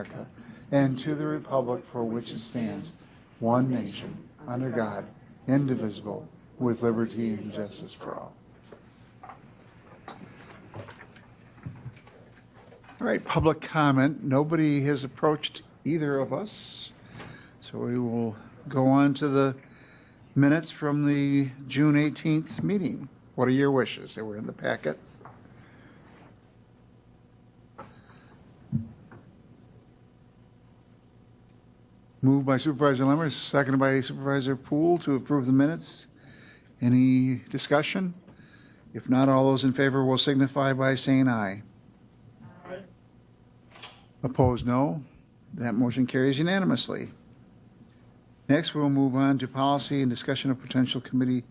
America and to the republic for which it stands, one nation, under God, indivisible, with liberty and justice for all. All right, public comment. Nobody has approached either of us, so we will go on to the minutes from the June 18th meeting. What are your wishes? They were in the packet. Moved by Supervisor Lemmer, seconded by Supervisor Poole to approve the minutes. Any discussion? If not, all those in favor will signify by saying aye. Aye. Opposed, no. That motion carries unanimously. Next, we'll move on to policy and discussion of potential committee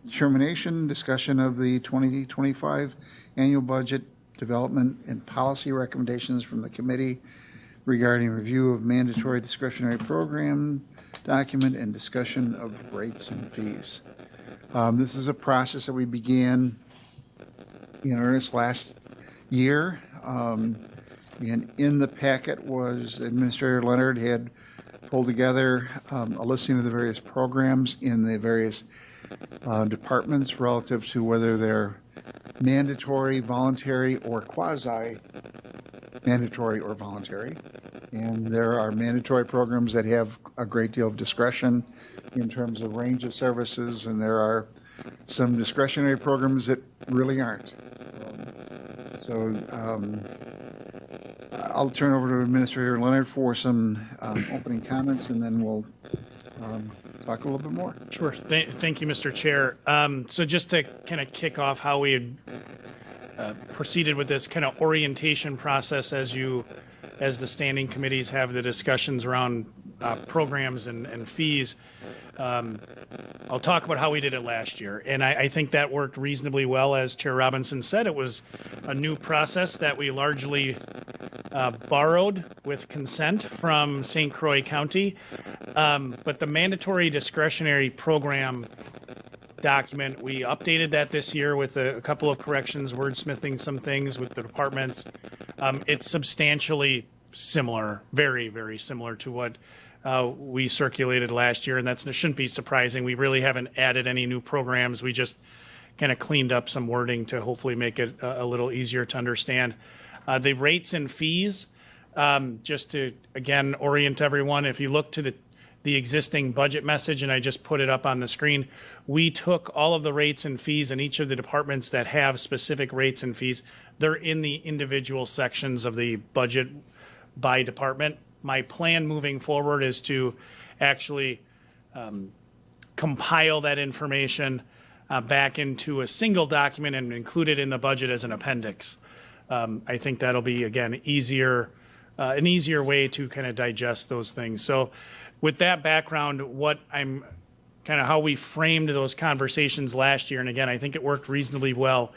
determination, discussion of the 2025 annual budget development and policy recommendations from the committee regarding review of mandatory discretionary program document and discussion of rates and fees. This is a process that we began in earnest last year. And in the packet was Administrator Leonard had pulled together a listing of the various programs in the various departments relative to whether they're mandatory, voluntary, or quasi-mandatory or voluntary. And there are mandatory programs that have a great deal of discretion in terms of range of services, and there are some discretionary programs that really aren't. I'll turn over to Administrator Leonard for some opening comments, and then we'll talk a little bit more. Sure. Thank you, Mr. Chair. So just to kind of kick off how we had proceeded with this kind of orientation process as the standing committees have the discussions around programs and fees. I'll talk about how we did it last year. And I think that worked reasonably well. As Chair Robinson said, it was a new process that we largely borrowed with consent from St. Croix County. But the mandatory discretionary program document, we updated that this year with a couple of corrections, wordsmithing some things with the departments. It's substantially similar, very, very similar to what we circulated last year, and that shouldn't be surprising. We really haven't added any new programs. We just kind of cleaned up some wording to hopefully make it a little easier to understand. The rates and fees, just to, again, orient everyone, if you look to the existing budget message, and I just put it up on the screen, we took all of the rates and fees in each of the departments that have specific rates and fees. They're in the individual sections of the budget by department. My plan moving forward is to actually compile that information back into a single document and include it in the budget as an appendix. I think that'll be, again, an easier way to kind of digest those things. So with that background, how we framed those conversations last year, and again, I think it worked reasonably well,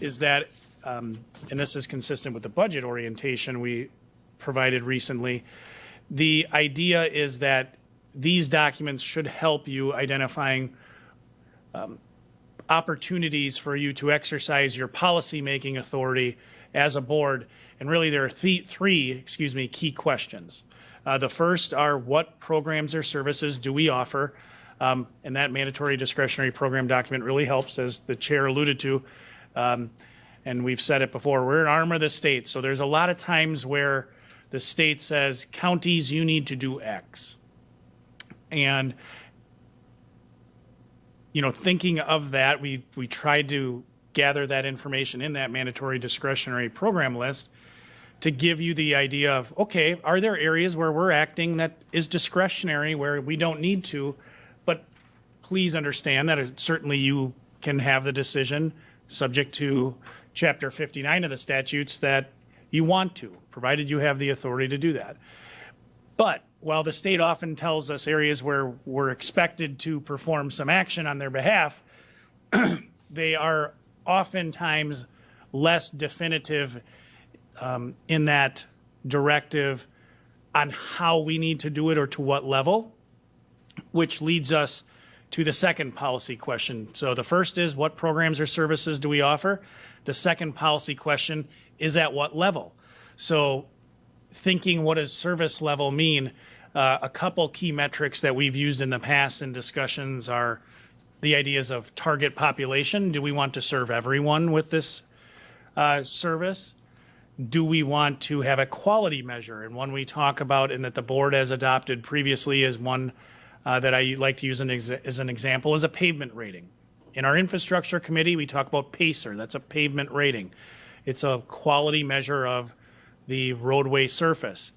is that, and this is consistent with the budget orientation we provided recently, the idea is that these documents should help you identifying opportunities for you to exercise your policy-making authority as a board. And really there are three key questions. The first are, what programs or services do we offer? And that mandatory discretionary program document really helps, as the chair alluded to. And we've said it before, we're an arm of the state. So there's a lot of times where the state says, counties, you need to do X. And, thinking of that, we tried to gather that information in that mandatory discretionary program list to give you the idea of, okay, are there areas where we're acting that is discretionary, where we don't need to, but please understand that certainly you can have the decision subject to Chapter 59 of the statutes that you want to, provided you have the authority to do that. But while the state often tells us areas where we're expected to perform some action on their behalf, they are oftentimes less definitive in that directive on how we need to do it or to what level, which leads us to the second policy question. So the first is, what programs or services do we offer? The second policy question is, at what level? So thinking, what does service level mean? A couple key metrics that we've used in the past in discussions are the ideas of target population. Do we want to serve everyone with this service? Do we want to have a quality measure? And one we talk about and that the board has adopted previously is one that I like to use as an example is a pavement rating. In our infrastructure committee, we talk about PACER. That's a pavement rating. It's a quality measure of the roadway surface.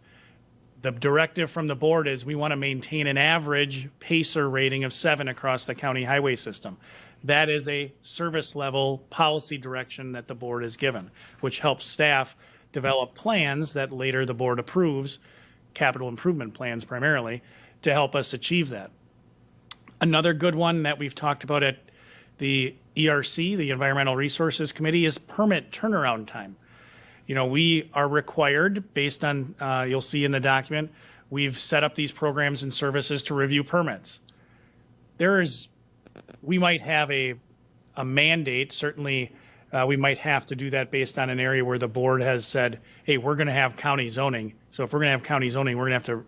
The directive from the board is we want to maintain an average PACER rating of 7 across the county highway system. That is a service level policy direction that the board has given, which helps staff develop plans that later the board approves, capital improvement plans primarily, to help us achieve that. Another good one that we've talked about at the ERC, the Environmental Resources Committee, is permit turnaround time. You know, we are required, based on, you'll see in the document, we've set up these programs and services to review permits. We might have a mandate, certainly we might have to do that based on an area where the board has said, hey, we're going to have county zoning. So if we're going to have county zoning, we're going to have to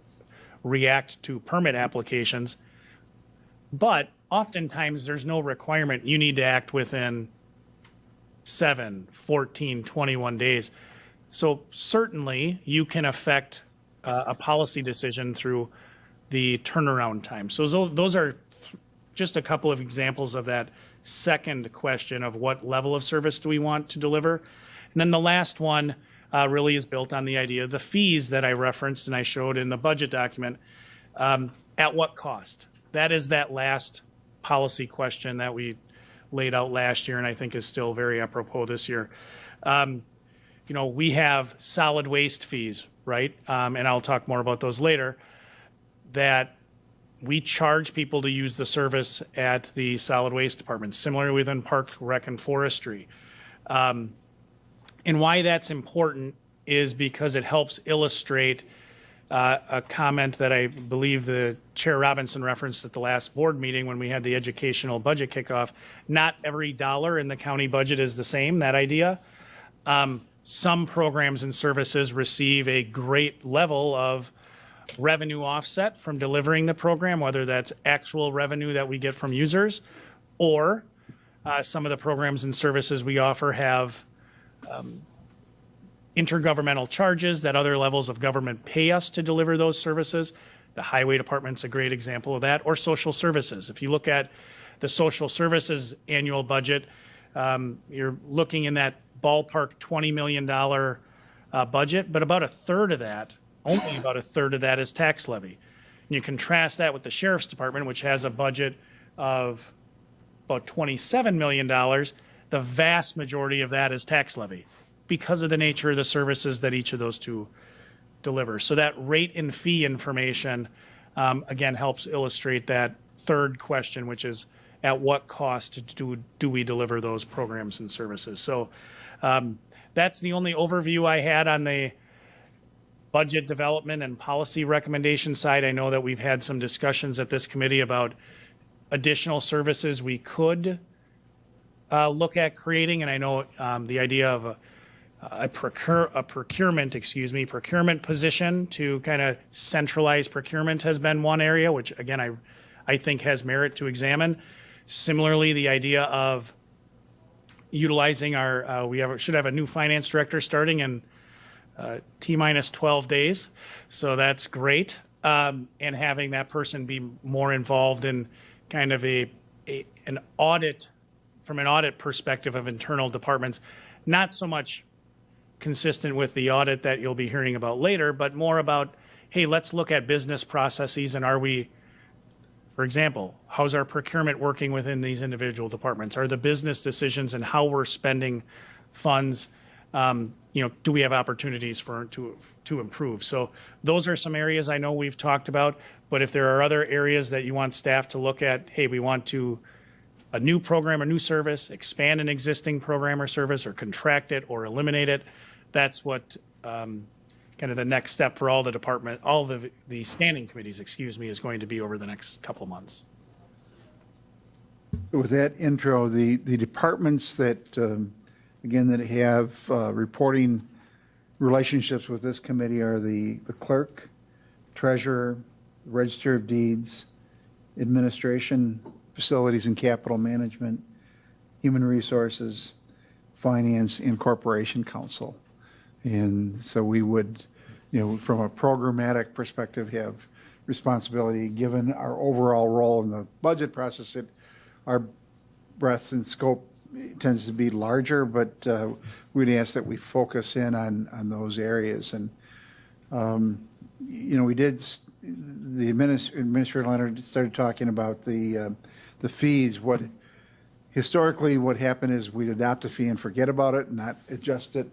react to permit applications. But oftentimes there's no requirement. You need to act within 7, 14, 21 days. So certainly you can affect a policy decision through the turnaround time. So those are just a couple of examples of that second question of what level of service do we want to deliver. And then the last one really is built on the idea of the fees that I referenced and I showed in the budget document. At what cost? That is that last policy question that we laid out last year and I think is still very apropos this year. You know, we have solid waste fees, right? And I'll talk more about those later, that we charge people to use the service at the solid waste department, similarly within Park, Rec, and Forestry. And why that's important is because it helps illustrate a comment that I believe the Chair Robinson referenced at the last board meeting when we had the educational budget kickoff. Not every dollar in the county budget is the same, that idea. Some programs and services receive a great level of revenue offset from delivering the program, whether that's actual revenue that we get from users, or some of the programs and services we offer have intergovernmental charges that other levels of government pay us to deliver those services. The highway department's a great example of that, or social services. If you look at the social services annual budget, you're looking in that ballpark $20 million budget, but about a third of that, only about a third of that is tax levy. And you contrast that with the sheriff's department, which has a budget of about $27 million. The vast majority of that is tax levy because of the nature of the services that each of those two deliver. So that rate and fee information, again, helps illustrate that third question, which is at what cost do we deliver those programs and services? So that's the only overview I had on the budget development and policy recommendation side. I know that we've had some discussions at this committee about additional services we could look at creating, and I know the idea of a procurement position to kind of centralize procurement has been one area, which again I think has merit to examine. Similarly, the idea of utilizing our should have a new finance director starting in T-minus 12 days, so that's great, and having that person be more involved in kind of an audit, from an audit perspective of internal departments, not so much consistent with the audit that you'll be hearing about later, but more about, hey, let's look at business processes and are we, for example, how's our procurement working within these individual departments? Are the business decisions and how we're spending funds, do we have opportunities to improve? So those are some areas I know we've talked about, but if there are other areas that you want staff to look at, hey, we want a new program or new service, expand an existing program or service, or contract it or eliminate it, that's what kind of the next step for all the standing committees, is going to be over the next couple of months. With that intro, the departments that, again, that have reporting relationships with this committee are the clerk, treasurer, register of deeds, administration, facilities and capital management, human resources, finance, and corporation council. And so we would, from a programmatic perspective, have responsibility, given our overall role in the budget process. Our breadth and scope tends to be larger, but we'd ask that we focus in on those areas. And, the Administrator Leonard started talking about the fees. Historically, what happened is we'd adopt a fee and forget about it and not adjust it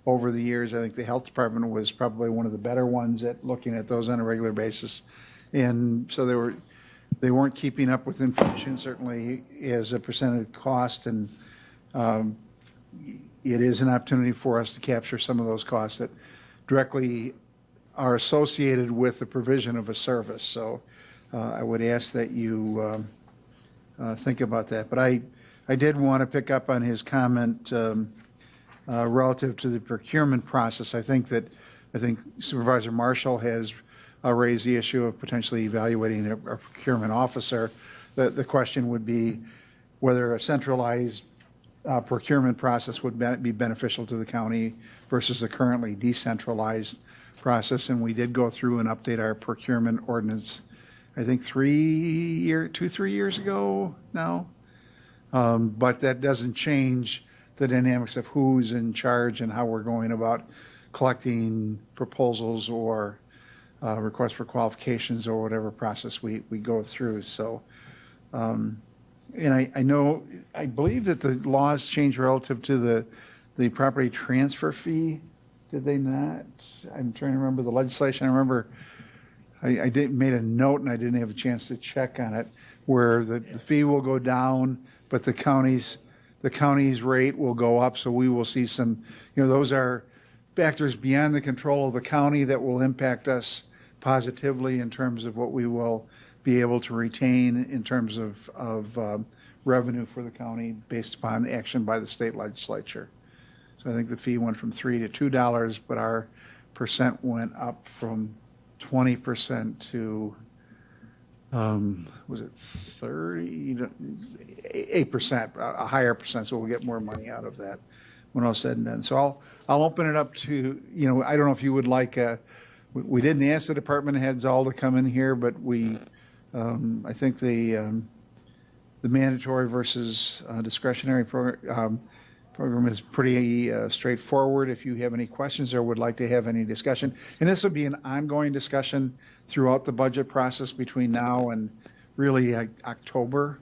over the years. I think the Health Department was probably one of the better ones at looking at those on a regular basis. And so they weren't keeping up with inflation, certainly as a percent of cost. And it is an opportunity for us to capture some of those costs that directly are associated with the provision of a service. So I would ask that you think about that. But I did want to pick up on his comment relative to the procurement process. I think Supervisor Marshall has raised the issue of potentially evaluating a procurement officer. The question would be whether a centralized procurement process would be beneficial to the county versus the currently decentralized process. And we did go through and update our procurement ordinance, I think 3 years ago now. But that doesn't change the dynamics of who's in charge and how we're going about collecting proposals or requests for qualifications or whatever process we go through. So, and I believe that the laws changed relative to the property transfer fee. Did they not? I'm trying to remember the legislation. I remember I made a note and I didn't have a chance to check on it, where the fee will go down, but the county's rate will go up. So we will see some, those are factors beyond the control of the county that will impact us positively in terms of what we will be able to retain in terms of revenue for the county based upon action by the state legislature. So I think the fee went from $3 to $2, but our percent went up from 20% to, was it 8%, a higher percent, so we'll get more money out of that when all said and done. So I'll open it up to, I don't know if you would like, we didn't ask the department heads all to come in here, but I think the mandatory versus discretionary program is pretty straightforward. If you have any questions or would like to have any discussion, and this will be an ongoing discussion throughout the budget process between now and really October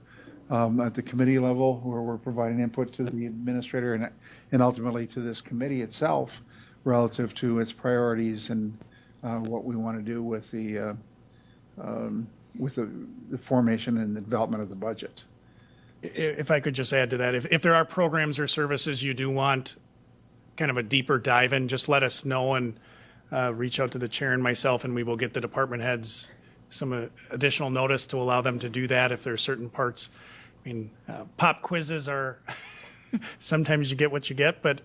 at the committee level, where we're providing input to the administrator and ultimately to this committee itself relative to its priorities and what we want to do with the formation and the development of the budget. If I could just add to that, if there are programs or services you do want kind of a deeper dive in, just let us know and reach out to the chair and myself, and we will get the department heads some additional notice to allow them to do that if there are certain parts. I mean, pop quizzes are sometimes you get what you get, but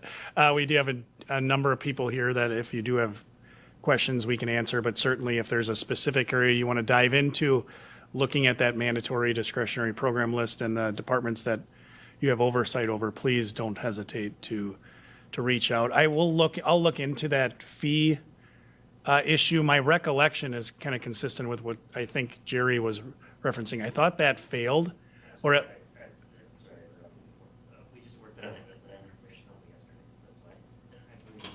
we do have a number of people here that if you do have questions we can answer, but certainly if there's a specific area you want to dive into, looking at that mandatory discretionary program list and the departments that you have oversight over, please don't hesitate to reach out. I'll look into that fee issue. My recollection is kind of consistent with what I think Jerry was referencing. I thought that failed, or it, We just worked on it with information yesterday, that's why.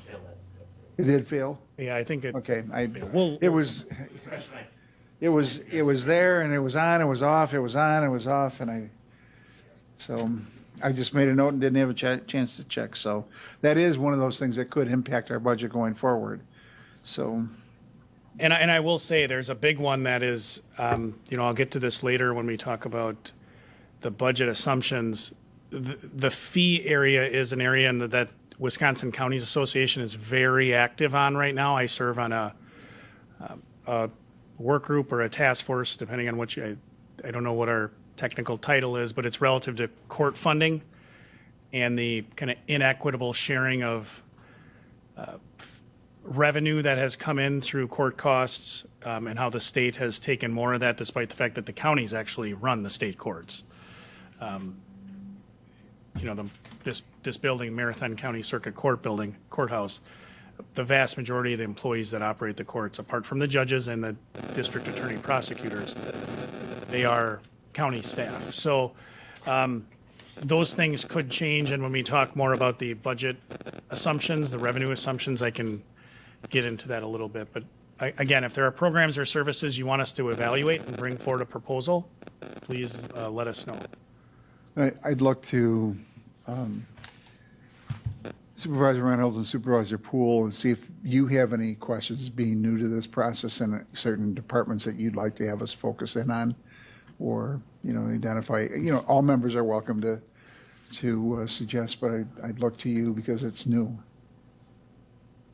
I failed that. It did fail? yeah, I think it. Okay, We'll- it was there and it was on, it was off, it was on, it was off, and so I just made a note and didn't have a chance to check. So that is one of those things that could impact our budget going forward. So, And I will say there's a big one that is, I'll get to this later when we talk about the budget assumptions. The fee area is an area that Wisconsin Counties Association is very active on right now. I serve on a work group or a task force, depending on I don't know what our technical title is, but it's relative to court funding and the kind of inequitable sharing of revenue that has come in through court costs, and how the state has taken more of that despite the fact that the counties actually run the state courts. This building, Marathon County Circuit Court building, courthouse, the vast majority of the employees that operate the courts, apart from the judges and the district attorney prosecutors, they are county staff. So those things could change, and when we talk more about the budget assumptions, the revenue assumptions, I can get into that a little bit. But again, if there are programs or services you want us to evaluate and bring forward a proposal, please let us know. I'd look to Supervisor Reynolds and Supervisor Poole and see if you have any questions being new to this process and certain departments that you'd like to have us focus in on, or, identify, all members are welcome to suggest, but I'd look to you because it's new.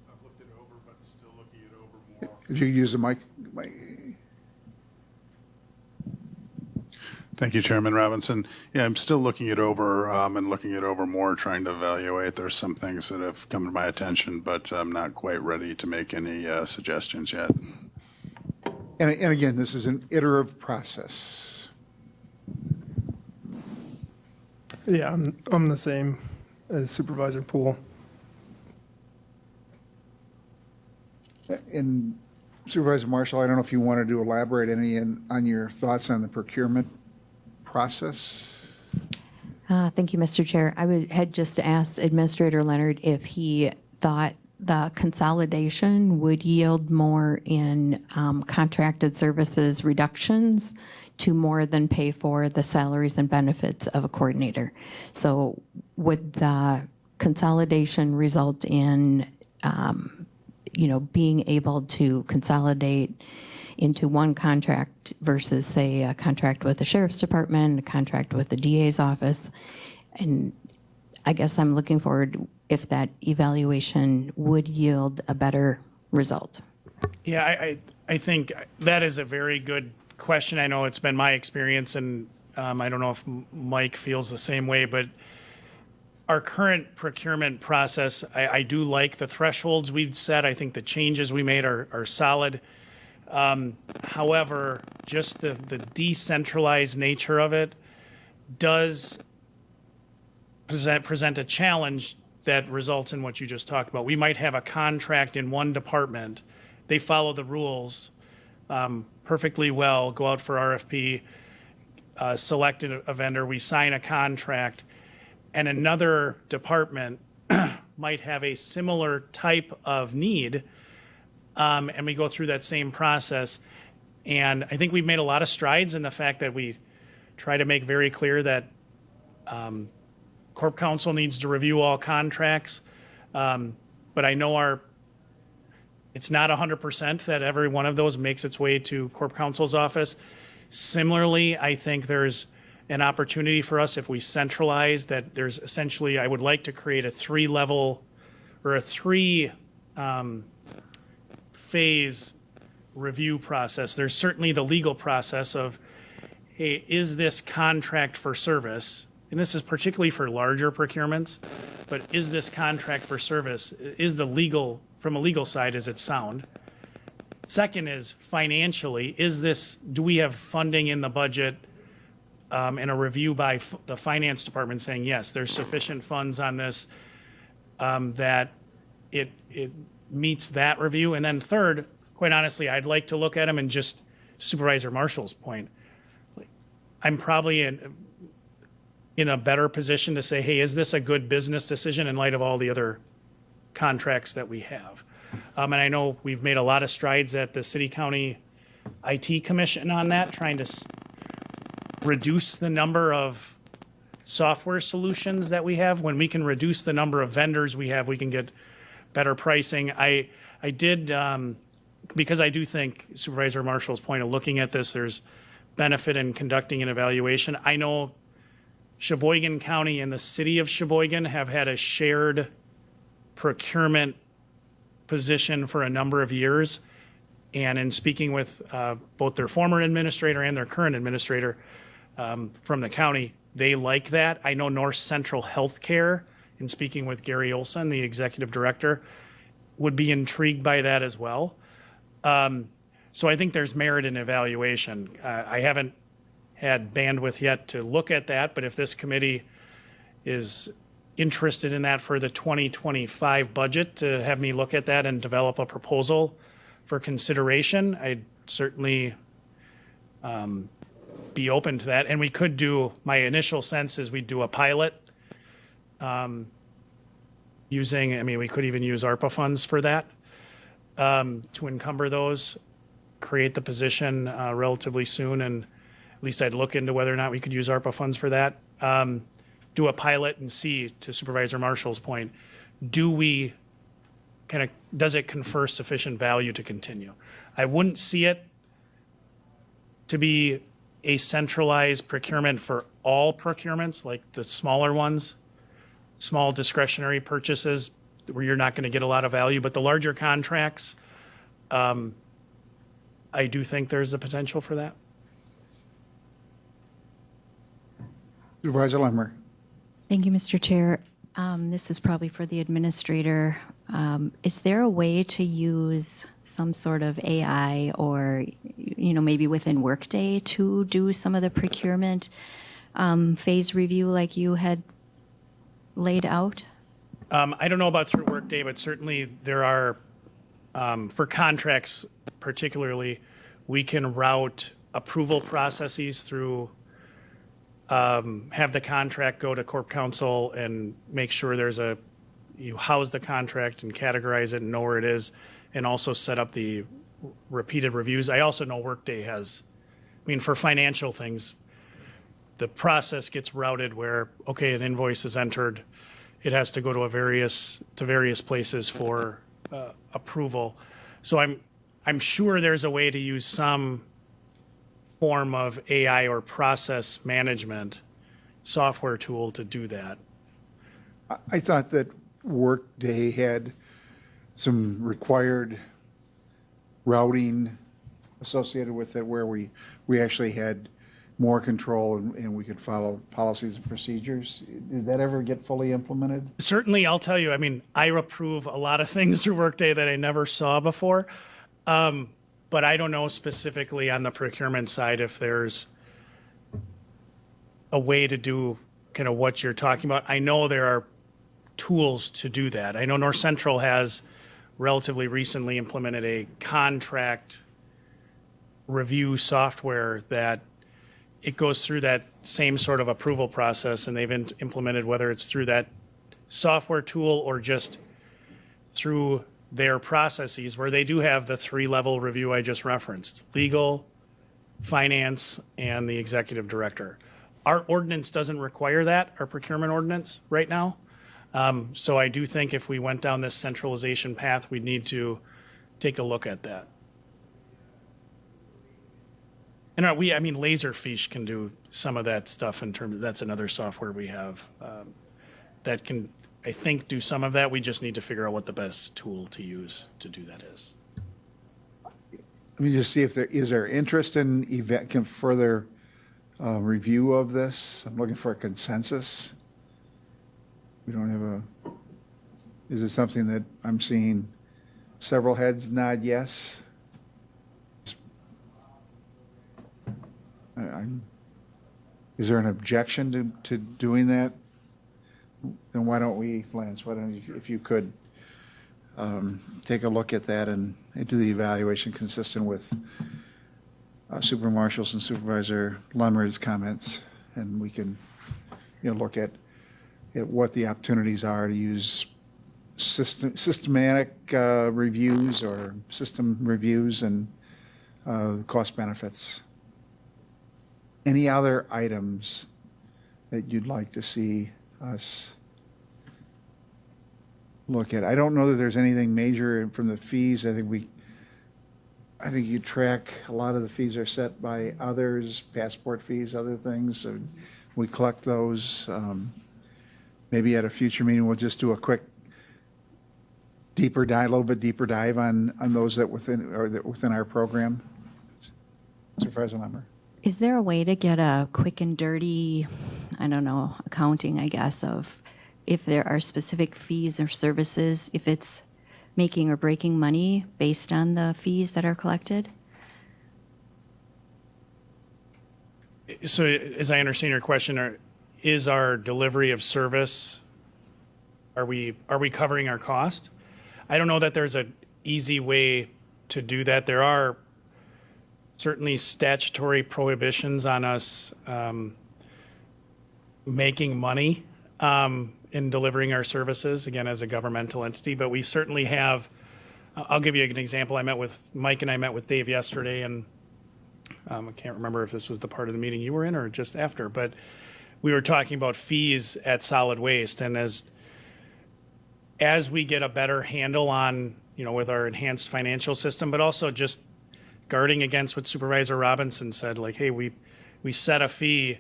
I've looked it over, but still looking it over more. If you use the mic. Thank you, Chairman Robinson. Yeah, I'm still looking it over and looking it over more, trying to evaluate. There's some things that have come to my attention, but I'm not quite ready to make any suggestions yet. And again, this is an iterative process. Yeah, I'm the same as Supervisor Poole. And Supervisor Marshall, I don't know if you wanted to elaborate any on your thoughts on the procurement process. Thank you, Mr. Chair. I had just asked Administrator Leonard if he thought the consolidation would yield more in contracted services reductions to more than pay for the salaries and benefits of a coordinator. So would the consolidation result in, being able to consolidate into one contract versus, say, a contract with the Sheriff's Department, a contract with the DA's office? And I guess I'm looking forward if that evaluation would yield a better result. Yeah, I think that is a very good question. I know it's been my experience, and I don't know if Mike feels the same way, but our current procurement process, I do like the thresholds we've set. I think the changes we made are solid. However, just the decentralized nature of it does present a challenge that results in what you just talked about. We might have a contract in one department. They follow the rules perfectly well, go out for RFP, select a vendor, we sign a contract, and another department might have a similar type of need, and we go through that same process. And I think we've made a lot of strides in the fact that we try to make very clear that Corp Counsel needs to review all contracts, but I know it's not 100% that every one of those makes its way to Corp Counsel's office. Similarly, I think there's an opportunity for us if we centralize that. There's essentially, I would like to create a three-level or a three-phase review process. There's certainly the legal process of, hey, is this contract for service? And this is particularly for larger procurements, but is this contract for service, from a legal side, is it sound? Second is financially, do we have funding in the budget, and a review by the finance department saying, yes, there's sufficient funds on this, that it meets that review. And then third, quite honestly, I'd like to look at them and just Supervisor Marshall's point, I'm probably in a better position to say, hey, is this a good business decision in light of all the other contracts that we have? And I know we've made a lot of strides at the City County IT Commission on that, trying to reduce the number of software solutions that we have. When we can reduce the number of vendors we have, we can get better pricing. I did, because I do think Supervisor Marshall's point of looking at this, there's benefit in conducting an evaluation. I know Sheboygan County and the city of Sheboygan have had a shared procurement position for a number of years. And in speaking with both their former administrator and their current administrator from the county, they like that. I know North Central Healthcare, in speaking with Gary Olson, the executive director, would be intrigued by that as well. So I think there's merit in evaluation. I haven't had bandwidth yet to look at that, but if this committee is interested in that for the 2025 budget, to have me look at that and develop a proposal for consideration, I'd certainly be open to that. And we could do, my initial sense is we'd do a pilot using, I mean, we could even use ARPA funds for that to encumber those, create the position relatively soon, and at least I'd look into whether or not we could use ARPA funds for that. Do a pilot and see, to Supervisor Marshall's point, does it confer sufficient value to continue? I wouldn't see it to be a centralized procurement for all procurements, like the smaller ones, small discretionary purchases where you're not going to get a lot of value, but the larger contracts, I do think there's the potential for that. Supervisor Lemmer. Thank you, Mr. Chair. This is probably for the administrator. Is there a way to use some sort of AI or, maybe within Workday to do some of the procurement phase review like you had laid out? I don't know about through Workday, but certainly there are, for contracts particularly, we can route approval processes through, have the contract go to Corp Counsel and make sure you house the contract and categorize it and know where it is, and also set up the repeated reviews. I also know Workday has, for financial things, the process gets routed where, okay, an invoice is entered, it has to go to various places for approval. So I'm sure there's a way to use some form of AI or process management software tool to do that. I thought that Workday had some required routing associated with it where we actually had more control and we could follow policies and procedures. Did that ever get fully implemented? Certainly, I'll tell you, I approve a lot of things through Workday that I never saw before. But I don't know specifically on the procurement side if there's a way to do kind of what you're talking about. I know there are tools to do that. I know North Central has relatively recently implemented a contract review software that it goes through that same sort of approval process, and they've implemented, whether it's through that software tool or just through their processes, where they do have the 3-level review I just referenced: legal, finance, and the executive director. Our ordinance doesn't require that, our procurement ordinance right now. So I do think if we went down this centralization path, we'd need to take a look at that. And Laserfiche can do some of that stuff in terms of, that's another software we have that can, I think, do some of that. We just need to figure out what the best tool to use to do that is. Let me just see if is there interest in further review of this. I'm looking for a consensus. We don't have is it something that I'm seeing several heads nod yes? Is there an objection to doing that? Then why don't we, Lance, if you could take a look at that and do the evaluation consistent with Super Marshall's and Supervisor Lemmer's comments, and we can look at what the opportunities are to use systematic reviews or system reviews and cost benefits. Any other items that you'd like to see us look at? I don't know that there's anything major from the fees. I think you track, a lot of the fees are set by others, passport fees, other things. So we collect those. Maybe at a future meeting, we'll just do a quick a little bit deeper dive on those that within our program. Supervisor Lemmer. Is there a way to get a quick and dirty, accounting, I guess, of if there are specific fees or services, if it's making or breaking money based on the fees that are collected? So as I understand your question, is our delivery of service, are we covering our cost? I don't know that there's an easy way to do that. There are certainly statutory prohibitions on us making money in delivering our services, again, as a governmental entity, but we certainly have, I'll give you an example. Mike and I met with Dave yesterday, and I can't remember if this was the part of the meeting you were in or just after, but we were talking about fees at solid waste. And as we get a better handle on, with our enhanced financial system, but also just guarding against what Supervisor Robinson said, like, hey, we set a fee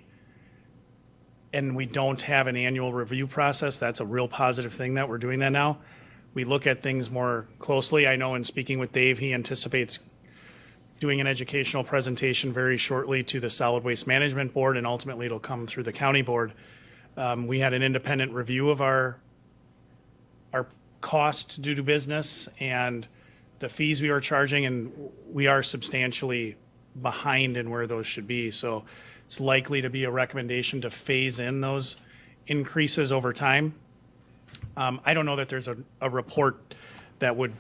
and we don't have an annual review process. That's a real positive thing that we're doing that now. We look at things more closely. I know in speaking with Dave, he anticipates doing an educational presentation very shortly to the Solid Waste Management Board, and ultimately it'll come through the county board. We had an independent review of our cost to do business and the fees we were charging, and we are substantially behind in where those should be. So it's likely to be a recommendation to phase in those increases over time. I don't know that there's a report that would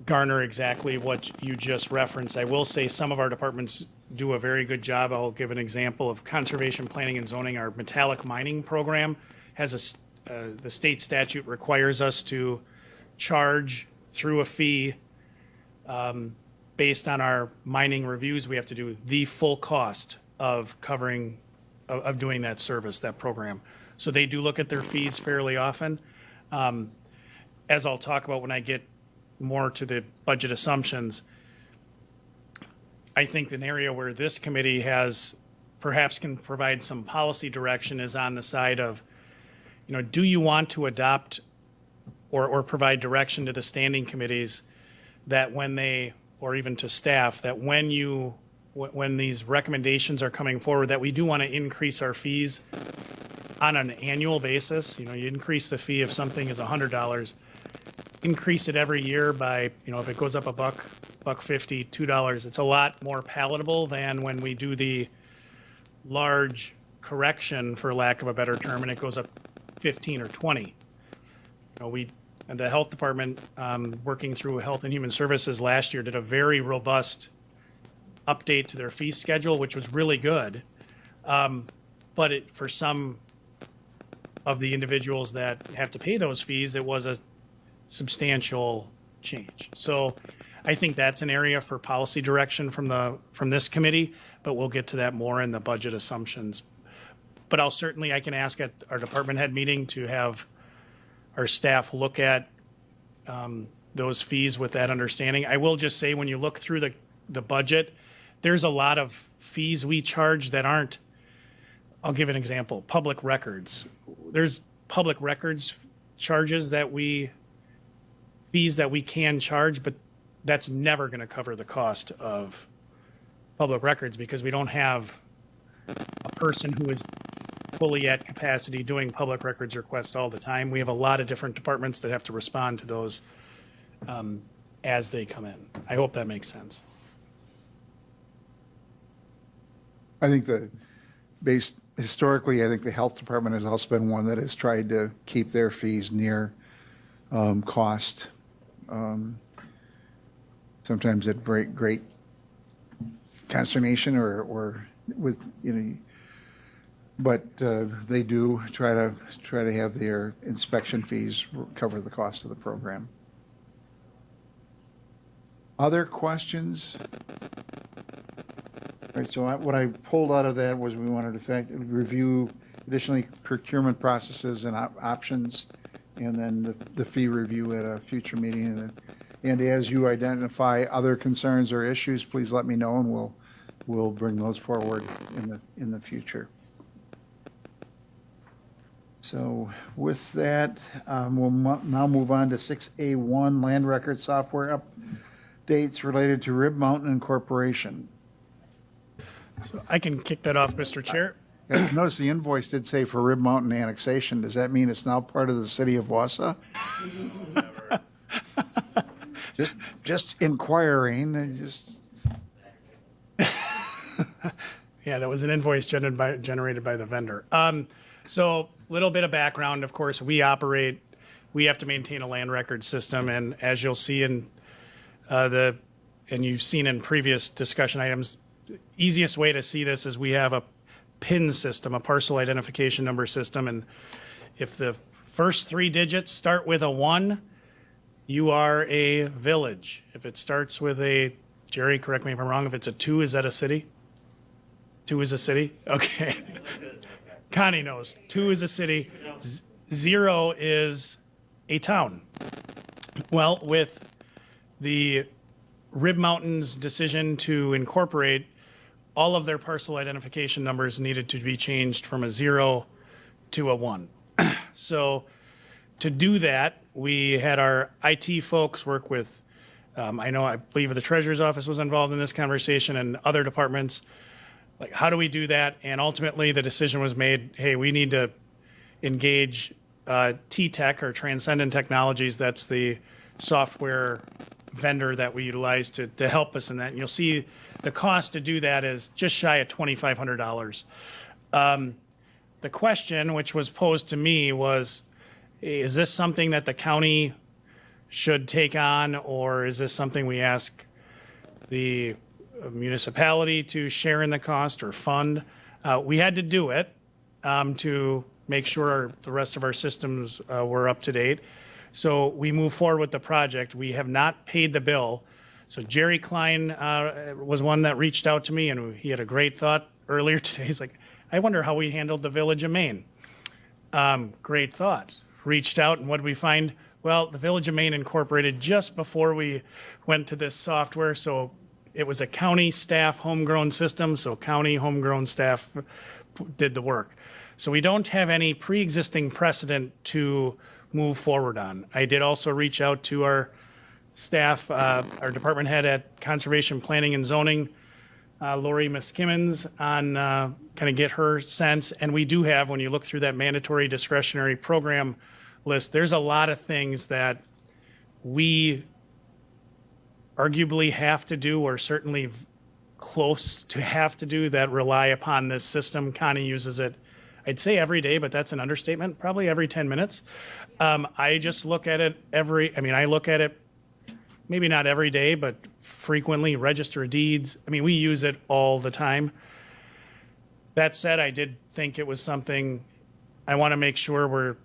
garner exactly what you just referenced. I will say some of our departments do a very good job. I'll give an example of conservation planning and zoning. Our metallic mining program has the state statute requires us to charge through a fee based on our mining reviews. We have to do the full cost of doing that service, that program. So they do look at their fees fairly often. As I'll talk about when I get more to the budget assumptions, I think an area where this committee perhaps can provide some policy direction is on the side of, do you want to adopt or provide direction to the standing committees that or even to staff, that when these recommendations are coming forward, that we do want to increase our fees on an annual basis. You increase the fee if something is $100, increase it every year by, if it goes up $1.50, $2, it's a lot more palatable than when we do the large correction, for lack of a better term, and it goes up 15 or 20. And the health department, working through Health and Human Services last year, did a very robust update to their fee schedule, which was really good. But for some of the individuals that have to pay those fees, it was a substantial change. So I think that's an area for policy direction from this committee, but we'll get to that more in the budget assumptions. But I can ask at our department head meeting to have our staff look at those fees with that understanding. I will just say, when you look through the budget, there's a lot of fees we charge that aren't, I'll give an example, public records. There's public records fees that we can charge, but that's never going to cover the cost of public records, because we don't have a person who is fully at capacity doing public records requests all the time. We have a lot of different departments that have to respond to those as they come in. I hope that makes sense. I think historically, I think the health department has also been one that has tried to keep their fees near cost. Sometimes at great consternation or with, but they do try to have their inspection fees cover the cost of the program. Other questions? All right, so what I pulled out of that was we wanted to review additionally procurement processes and options, and then the fee review at a future meeting. And as you identify other concerns or issues, please let me know, and we'll bring those forward in the future. So with that, we'll now move on to 6A1, land record software updates related to Rib Mountain Incorporation. So I can kick that off, Mr. Chair. Yeah, notice the invoice did say for Rib Mountain annexation. Does that mean it's now part of the city of Wausau? Just inquiring, just, Yeah, that was an invoice generated by the vendor. So little bit of background, of course, we have to maintain a land record system, and as you'll see in and you've seen in previous discussion items, easiest way to see this is we have a PIN system, a parcel identification number system, and if the first 3 digits start with a 1, you are a village. If it starts with a, Jerry, correct me if I'm wrong, if it's a 2, is that a city? 2 is a city? Okay. Connie knows. 2 is a city. 0 is a town. Well, with the Rib Mountain's decision to incorporate, all of their parcel identification numbers needed to be changed from a 0 to a 1. So to do that, we had our IT folks work with, I believe the treasurer's office was involved in this conversation and other departments. Like, how do we do that? And ultimately, the decision was made, hey, we need to engage T-Tech or Transcendent Technologies. That's the software vendor that we utilize to help us in that. And you'll see the cost to do that is just shy of $2,500. The question, which was posed to me, was, is this something that the county should take on, or is this something we ask the municipality to share in the cost or fund? We had to do it to make sure the rest of our systems were up to date. So we move forward with the project. We have not paid the bill. So Jerry Klein was one that reached out to me, and he had a great thought earlier today. He's like, I wonder how we handled the Village of Maine. Great thought. Reached out, and what did we find? Well, the Village of Maine incorporated just before we went to this software, so it was a county staff homegrown system, so county homegrown staff did the work. So we don't have any pre-existing precedent to move forward on. I did also reach out to our staff, our department head at Conservation Planning and Zoning, Lori Miskimmons, on kind of get her sense. And we do have, when you look through that mandatory discretionary program list, there's a lot of things that we arguably have to do, or certainly close to have to do, that rely upon this system. Connie uses it, I'd say every day, but that's an understatement, probably every 10 minutes. I just look at it I look at it maybe not every day, but frequently. Register of Deeds, we use it all the time. That said, I did think it was something, I want to make sure we're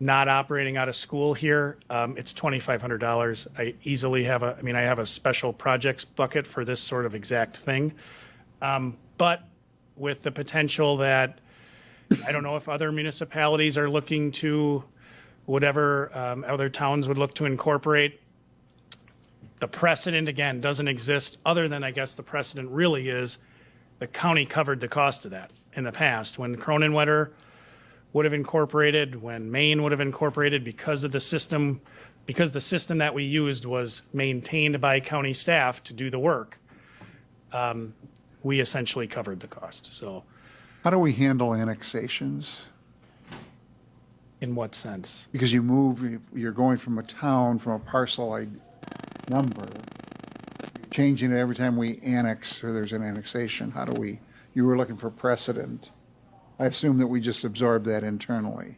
not operating out of school here. It's $2,500. I easily have I have a special projects bucket for this sort of exact thing. But with the potential that, I don't know if other municipalities are looking to, whatever other towns would look to incorporate. The precedent, again, doesn't exist, other than, I guess, the precedent really is the county covered the cost of that in the past. When Cronenwetter would have incorporated, when Maine would have incorporated, because the system that we used was maintained by county staff to do the work, we essentially covered the cost. So how do we handle annexations? in what sense? Because you're going from a town, from a parcel number, changing it every time we annex or there's an annexation. You were looking for precedent. I assume that we just absorb that internally.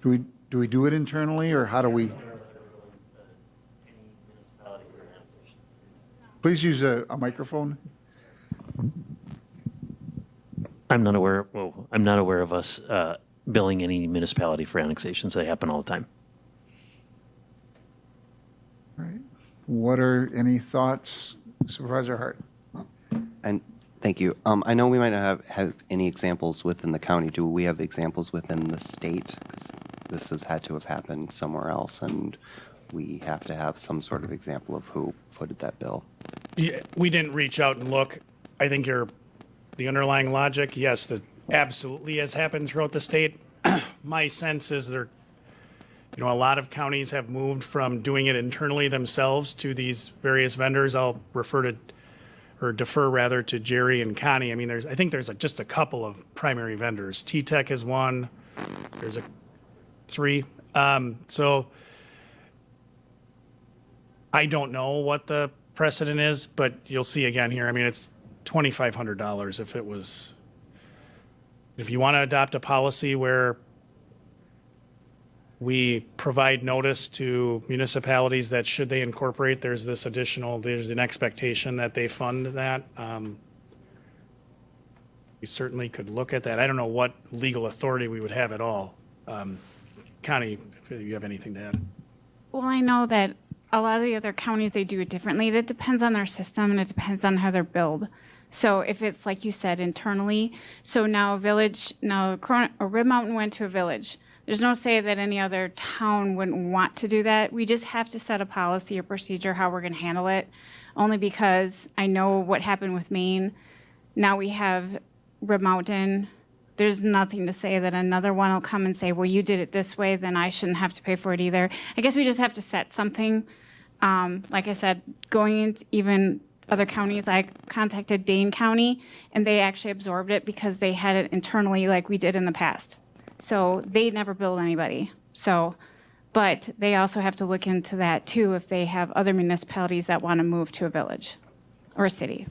Do we do it internally, or how do we? Any municipality or annexation. Please use a microphone. I'm not aware of us billing any municipality for annexations. They happen all the time. All right. What are any thoughts, Supervisor Hart? And thank you. I know we might not have any examples within the county. Do we have examples within the state? Because this has had to have happened somewhere else, and we have to have some sort of example of who footed that bill. Yeah, we didn't reach out and look. I think the underlying logic, yes, that absolutely has happened throughout the state. My sense is a lot of counties have moved from doing it internally themselves to these various vendors. I'll defer rather to Jerry and Connie. I think there's just a couple of primary vendors. T-Tech is one. There's 3. So I don't know what the precedent is, but you'll see again here. I mean, it's $2,500 if you want to adopt a policy where we provide notice to municipalities that should they incorporate, there's an expectation that they fund that. We certainly could look at that. I don't know what legal authority we would have at all. Connie, if you have anything to add. Well, I know that a lot of the other counties, they do it differently. It depends on their system and it depends on how they're billed. So if it's like you said, internally, so now Rib Mountain went to a village. There's no say that any other town wouldn't want to do that. We just have to set a policy or procedure how we're going to handle it, only because I know what happened with Maine. Now we have Rib Mountain. There's nothing to say that another one will come and say, well, you did it this way, then I shouldn't have to pay for it either. I guess we just have to set something. Like I said, going into even other counties, I contacted Dane County, and they actually absorbed it because they had it internally like we did in the past. So they never billed anybody. So, but they also have to look into that too if they have other municipalities that want to move to a village or a city.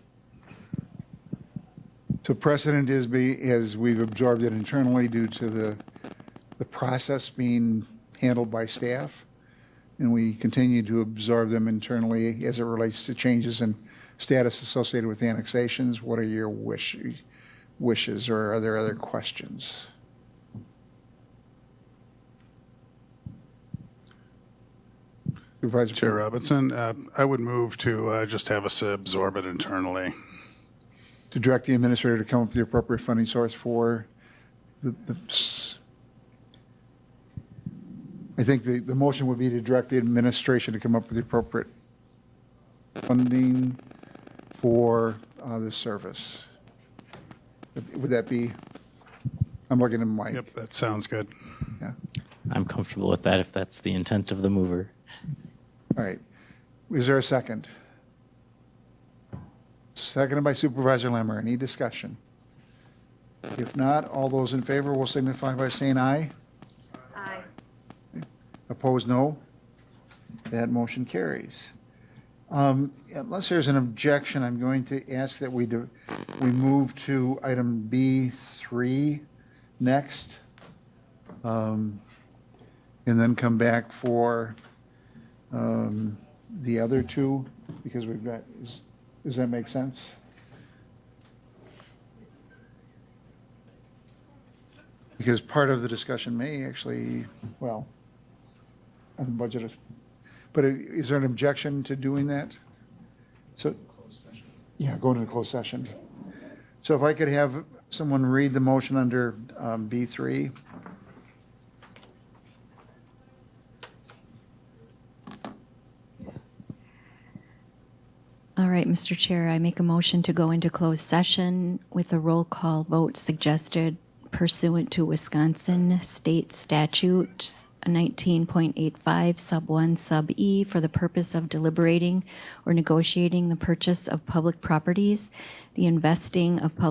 So precedent is as we've absorbed it internally due to the process being handled by staff, and we continue to absorb them internally as it relates to changes in status associated with annexations. What are your wishes, or are there other questions? Supervisor Chair Poole. Robinson, I would move to just have us absorb it internally. To direct the administrator to come up with the appropriate funding source for I think the motion would be to direct the administration to come up with the appropriate funding for this service. Would that be, I'm looking at Mike. Yep, that sounds good. Yeah. I'm comfortable with that if that's the intent of the mover. All right. Is there a second? Seconded by Supervisor Lemmer. Any discussion? If not, all those in favor will signify by saying aye. Aye. Opposed, no. That motion carries. Unless there's an objection, I'm going to ask that we move to item B3 next, and then come back for the other two, because we've got, does that make sense? Because part of the discussion may actually, well, on the budget, but is there an objection to doing that? So, yeah, go into the closed session. So if I could have someone read the motion under B3. All right, Mr. Chair, I make a motion to go into closed session with a roll call vote suggested pursuant to Wisconsin State Statutes 19.85 sub 1 sub E for the purpose of deliberating or negotiating the purchase of public properties, the investing of public